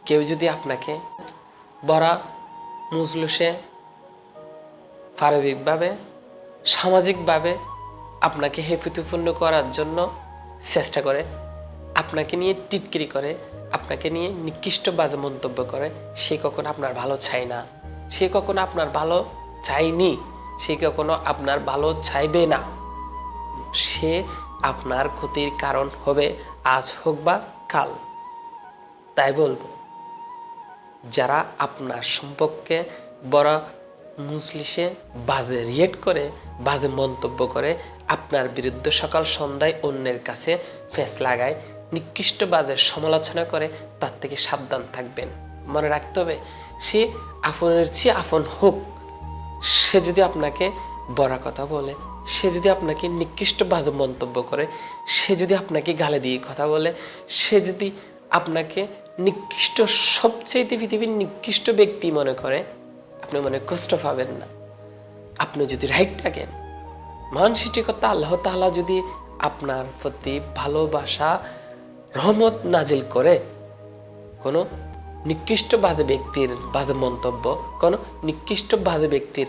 কেউ যদি আপনাকে বড় মুজলুসে পারিবারিকভাবে সামাজিকভাবে আপনাকে হেফিতুপূর্ণ করার জন্য চেষ্টা করে, আপনাকে নিয়ে টিটকিরি করে, আপনাকে নিয়ে নিকৃষ্ট বাজে মন্তব্য করে, সে কখনো আপনার ভালো চায় না, সে কখনো আপনার ভালো চায়নি, সে কখনো আপনার ভালো চাইবে না। সে আপনার ক্ষতির কারণ হবে, আজ হোক বা কাল। তাই বলবো, যারা আপনার সম্পর্কে বড় মুজলিসে বাজে রিয়েক্ট করে, বাজে মন্তব্য করে, আপনার বিরুদ্ধে সকাল সন্ধ্যায় অন্যের কাছে ফেস লাগায়, নিকৃষ্ট বাজে সমালোচনা করে, তার থেকে সাবধান থাকবেন। মনে রাখতে হবে, সে আপনের চেয়ে আপন হোক, সে যদি আপনাকে বড় কথা বলে, সে যদি আপনাকে নিকৃষ্ট বাজে মন্তব্য করে, সে যদি আপনাকে গালে দিয়ে কথা বলে, সে যদি আপনাকে নিকৃষ্ট, সবচেয়ে পৃথিবীর নিকৃষ্ট ব্যক্তি মনে করে, আপনি মনে কষ্ট পাবেন না। আপনি যদি রাইট থাকেন, মহান সৃষ্টিকর্তা আল্লাহ তাআলা যদি আপনার প্রতি ভালোবাসা রহমত নাজিল করে, কোনো নিকৃষ্ট বাজে ব্যক্তির বাজে মন্তব্য, কোনো নিকৃষ্ট বাজে ব্যক্তির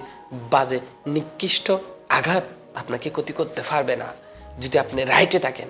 বাজে নিকৃষ্ট আঘাত আপনাকে ক্ষতি করতে পারবে না, যদি আপনি রাইটে থাকেন।